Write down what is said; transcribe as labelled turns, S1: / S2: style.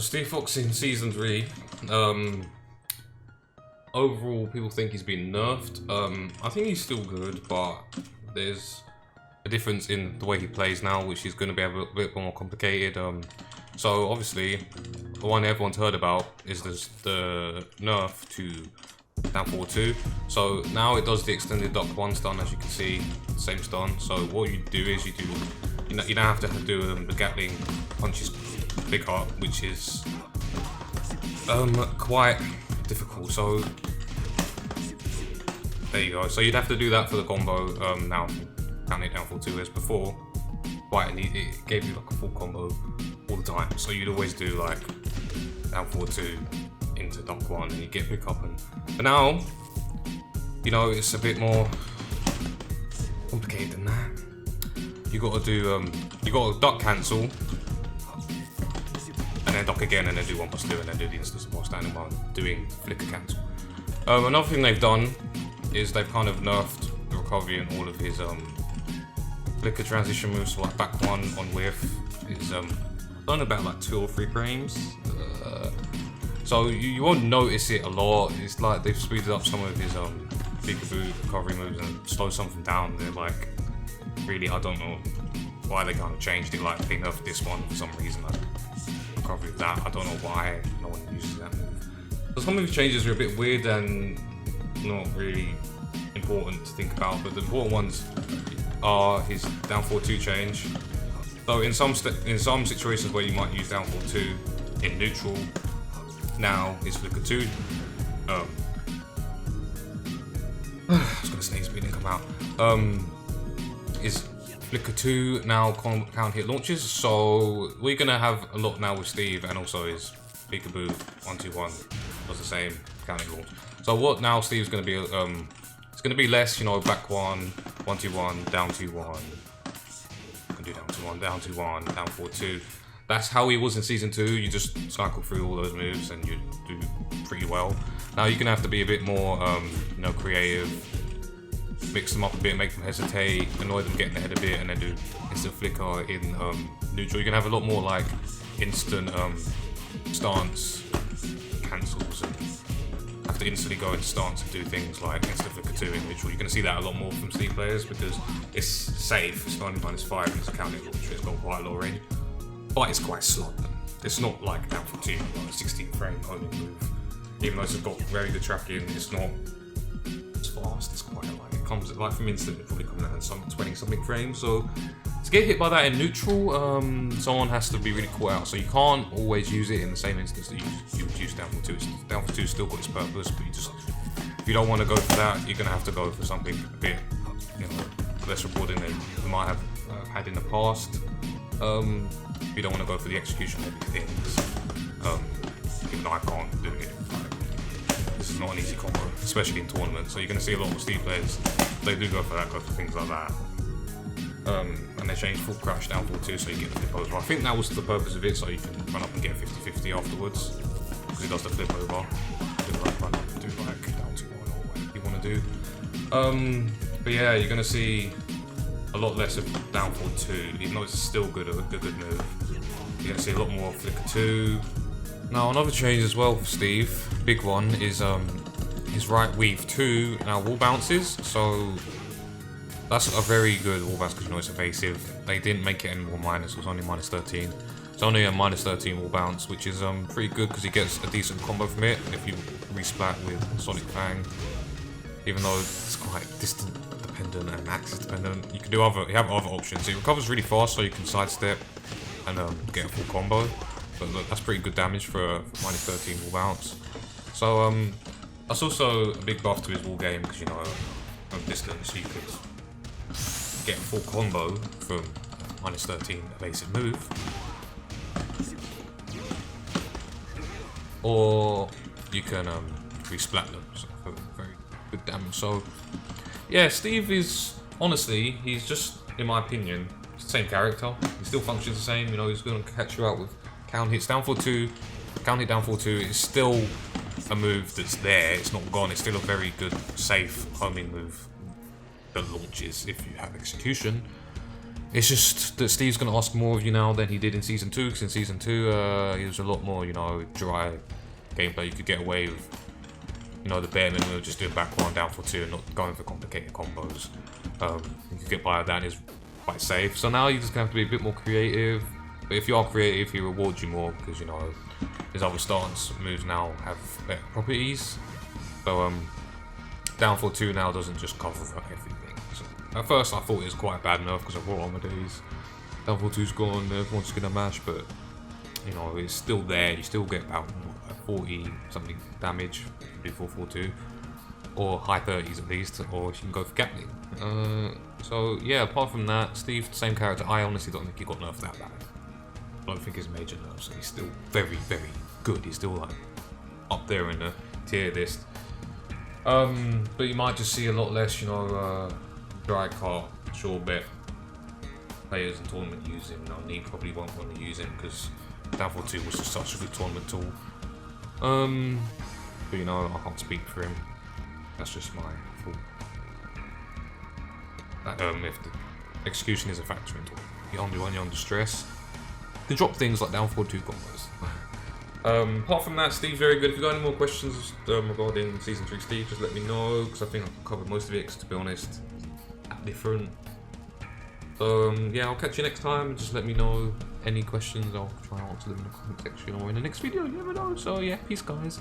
S1: Steve Fox in Season 3, overall people think he's been nerfed. I think he's still good, but there's a difference in the way he plays now, which is going to be a bit more complicated. So obviously, the one everyone's heard about is the nerf to downfall 2. So now it does the extended duck 1 stun, as you can see, same stun. So what you do is you don't have to do the Gatling punches pick up, which is quite difficult. So there you go. So you'd have to do that for the combo. Now count it downfall 2 as before. It gave you like a full combo all the time. So you'd always do like downfall 2 into duck 1 and you get pick up. But now, you know, it's a bit more complicated than that. You got to do you got to duck cancel and then duck again and then do 1+2 and then do the instance while standing while doing flicker cancel. Another thing they've done is they've kind of nerfed the recovery and all of his flicker transition moves. So like back 1 on whiff is done about like 2 or 3 frames. So you won't notice it a lot. It's like they've speeded up some of his peekaboo recovery moves and slowed something down. They're like, really, I don't know why they kind of changed it. Like they nerfed this one for some reason. Like, recovery of that, I don't know why no one uses that move. So some of the changes are a bit weird and not really important to think about, but the important ones are his downfall 2 change. So in some situations where you might use downfall 2 in neutral, now his flicker 2. I was gonna sneeze, but it didn't come out. Is flicker 2 now count hit launches? So we're gonna have a lot now with Steve, and also his peekaboo 1-2-1 does the same count hit launch. So what now Steve's gonna be? It's gonna be less, you know, back 1, 1-2-1, down 2-1. Can do down 2-1, down 2-1, down 4-2. That's how he was in Season 2. You just cycle through all those moves and you do pretty well. Now you're gonna have to be a bit more, you know, creative. Mix them up a bit, make them hesitate, annoy them getting ahead a bit, and then do instant flicker in neutral. You can have a lot more like instant stance cancels and have to instantly go in stance and do things like instant flicker 2 in neutral. You're going to see that a lot more from Steve players because it's safe. It's only -5 and it's a counting launcher. It's got quite a low range, but it's quite slow. It's not like downfall 2, like a 16 frame homing move. Even though it's got very good tracking, it's not as fast. It's quite like it comes like from instant. It probably comes out in some 20 something frames. So to get hit by that in neutral, someone has to be really caught out. So you can't always use it in the same instance that you would use downfall 2. Downfall 2 still got its purpose, but if you don't want to go for that, you're gonna have to go for something a bit, you know, less rewarding than you might have had in the past. If you don't want to go for the execution heavy things, even though I can't do it. This is not an easy combo, especially in tournaments. So you're going to see a lot of Steve players, they do go for things like that. And they change full crash downfall 2 so you get the flip over. I think that was the purpose of it, so you can run up and get 50-50 afterwards. Because it does the flip over. Do like run up and do like down 2-1 or whatever you want to do. But yeah, you're going to see a lot less of downfall 2, even though it's still a good move. You're going to see a lot more flicker 2. Now another change as well for Steve, big one, is his right weave 2 now wall bounces. So that's a very good wall bounce because you know it's evasive. They didn't make it any more minus, it was only -13. It's only a -13 wall bounce, which is pretty good because he gets a decent combo from it. If you resplat with Sonic Fang, even though it's quite distant dependent and axis dependent, you can do you have other options. It recovers really fast, so you can sidestep and get a full combo. But look, that's pretty good damage for a -13 wall bounce. So that's also a big buff to his wall game because you know from distance you could get a full combo from -13 evasive move, or you can resplat them for very good damage. So yeah, Steve is honestly, he's just, in my opinion, the same character. He still functions the same. You know, he's going to catch you out with count hits. Downfall 2, count hit downfall 2 is still a move that's there. It's not gone. It's still a very good, safe homing move that launches if you have execution. It's just that Steve's gonna ask more of you now than he did in season 2. Because in season 2, he was a lot more, you know, dry gameplay. You could get away with, you know, the bare minimum of just doing back one down for 2 and not going for complicated combos. You could get by with that and it's quite safe. So now you just have to be a bit more creative. But if you are creative, he rewards you more because, you know, his other stance moves now have better properties. So down for 2 now doesn't just cover everything. So at first I thought it was quite a bad nerf because of Raw Armor Days. Downfall 2's gone, everyone's just gonna mash, but you know, it's still there. You still get about 40 something damage before 4-2, or high 30s at least, or you can go for Gatling. So yeah, apart from that, Steve, same character. I honestly don't think he got nerfed that bad. I don't think it's major nerfs, so he's still very, very good. He's still like up there in the tier list. But you might just see a lot less, you know, dry cart, sure bet players in tournament use him. Now, Neeb probably won't want to use him because Downfall 2 was just such a good tournament tool. But you know, I can't speak for him. That's just my fault. If the execution is a factor into it, you're under stress, you can drop things like Downfall 2 combos. Apart from that, Steve's very good. If you've got any more questions regarding Season 3 Steve, just let me know, because I think I've covered most of it, because to be honest, different. Yeah, I'll catch you next time. Just let me know any questions. I'll try and answer them in the comment section or in the next video. You never know. So yeah, peace guys.